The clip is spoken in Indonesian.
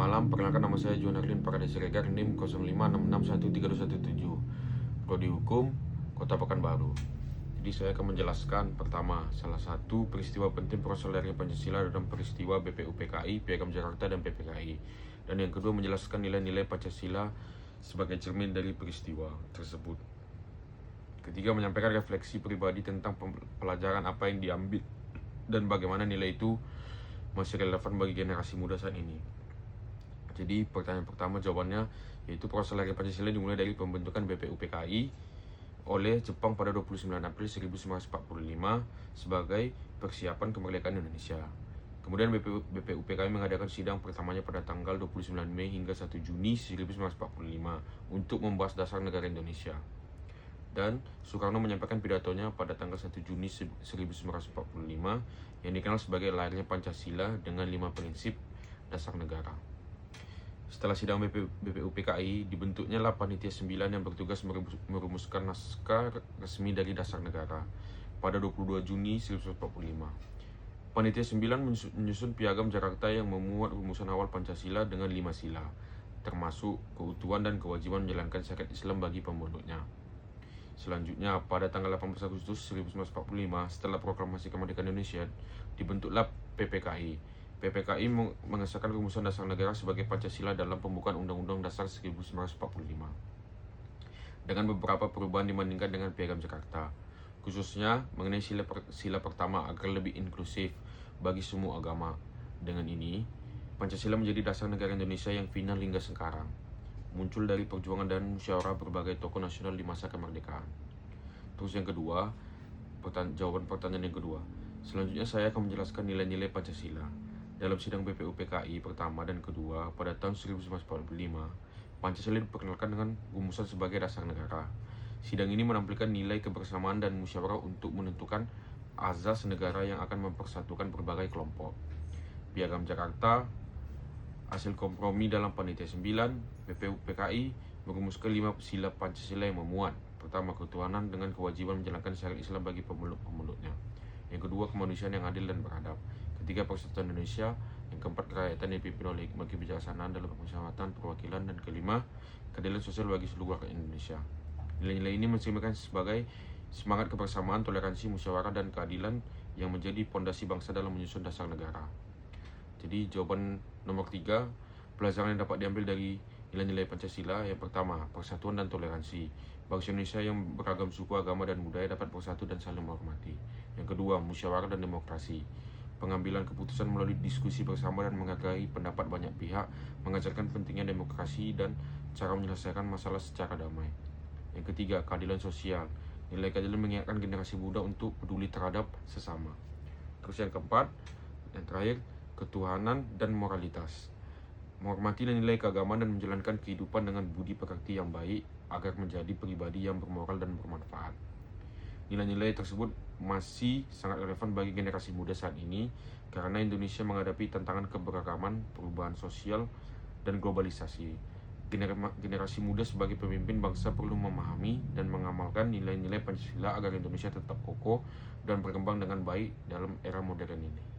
malam, perkenalkan nama saya John Erlin Parada Siregar, NIM 05661317, Prodi Hukum, Kota Pekanbaru. Jadi saya akan menjelaskan pertama, salah satu peristiwa penting proses lahirnya Pancasila dalam peristiwa BPUPKI, Piagam Jakarta, dan PPKI. Dan yang kedua, menjelaskan nilai-nilai Pancasila sebagai cermin dari peristiwa tersebut. Ketiga, menyampaikan refleksi pribadi tentang pelajaran apa yang diambil dan bagaimana nilai itu masih relevan bagi generasi muda saat ini. Jadi pertanyaan pertama jawabannya yaitu proses lahir Pancasila dimulai dari pembentukan BPUPKI oleh Jepang pada 29 April 1945 sebagai persiapan kemerdekaan Indonesia. Kemudian BPUPKI mengadakan sidang pertamanya pada tanggal 29 Mei hingga 1 Juni 1945 untuk membahas dasar negara Indonesia. Dan Soekarno menyampaikan pidatonya pada tanggal 1 Juni 1945 yang dikenal sebagai lahirnya Pancasila dengan 5 prinsip dasar negara. Setelah sidang BPUPKI, dibentuknya Panitia 9 yang bertugas merumuskan naskah resmi dari dasar negara pada 22 Juni 1945. Panitia 9 menyusun Piagam Jakarta yang memuat rumusan awal Pancasila dengan 5 sila, termasuk keutuhan dan kewajiban menjalankan syariat Islam bagi pemeluknya. Selanjutnya, pada tanggal 18 Agustus 1945, setelah proklamasi kemerdekaan Indonesia, dibentuklah PPKI. PPKI mengesahkan rumusan dasar negara sebagai Pancasila dalam pembukaan Undang-Undang Dasar 1945 dengan beberapa perubahan dibandingkan dengan Piagam Jakarta, khususnya mengenai sila pertama agar lebih inklusif bagi semua agama. Dengan ini, Pancasila menjadi dasar negara Indonesia yang final hingga sekarang, muncul dari perjuangan dan musyawarah berbagai tokoh nasional di masa kemerdekaan. Terus yang kedua, jawaban pertanyaan yang kedua. Selanjutnya saya akan menjelaskan nilai-nilai Pancasila. Dalam sidang BPUPKI pertama dan kedua pada tahun 1945, Pancasila diperkenalkan dengan rumusan sebagai dasar negara. Sidang ini menampilkan nilai kebersamaan dan musyawarah untuk menentukan azas negara yang akan mempersatukan berbagai kelompok. Piagam Jakarta, hasil kompromi dalam Panitia 9, BPUPKI merumuskan 5 sila Pancasila yang memuat: pertama, ketuhanan dengan kewajiban menjalankan syariat Islam bagi pemeluk-pemeluknya. Yang kedua, kemanusiaan yang adil dan beradab. Ketiga, persatuan Indonesia. Yang keempat, kerakyatan yang dipimpin oleh hikmat kebijaksanaan dalam permusyawaratan perwakilan. Dan kelima, keadilan sosial bagi seluruh rakyat Indonesia. Nilai-nilai ini mencerminkan sebagai semangat kebersamaan, toleransi, musyawarah, dan keadilan yang menjadi pondasi bangsa dalam menyusun dasar negara. Jadi jawaban nomor 3, pelajaran yang dapat diambil dari nilai-nilai Pancasila. Yang pertama, persatuan dan toleransi. Bangsa Indonesia yang beragam suku, agama, dan budaya dapat bersatu dan saling menghormati. Yang kedua, musyawarah dan demokrasi. Pengambilan keputusan melalui diskusi bersama dan menghargai pendapat banyak pihak mengajarkan pentingnya demokrasi dan cara menyelesaikan masalah secara damai. Yang ketiga, keadilan sosial. Nilai keadilan mengingatkan generasi muda untuk peduli terhadap sesama. Terus yang keempat, yang terakhir, ketuhanan dan moralitas. Menghormati nilai keagamaan dan menjalankan kehidupan dengan budi pekerti yang baik agar menjadi pribadi yang bermoral dan bermanfaat. Nilai-nilai tersebut masih sangat relevan bagi generasi muda saat ini karena Indonesia menghadapi tantangan keberagaman, perubahan sosial, dan globalisasi. Generasi muda sebagai pemimpin bangsa perlu memahami dan mengamalkan nilai-nilai Pancasila agar Indonesia tetap kokoh dan berkembang dengan baik dalam era modern ini.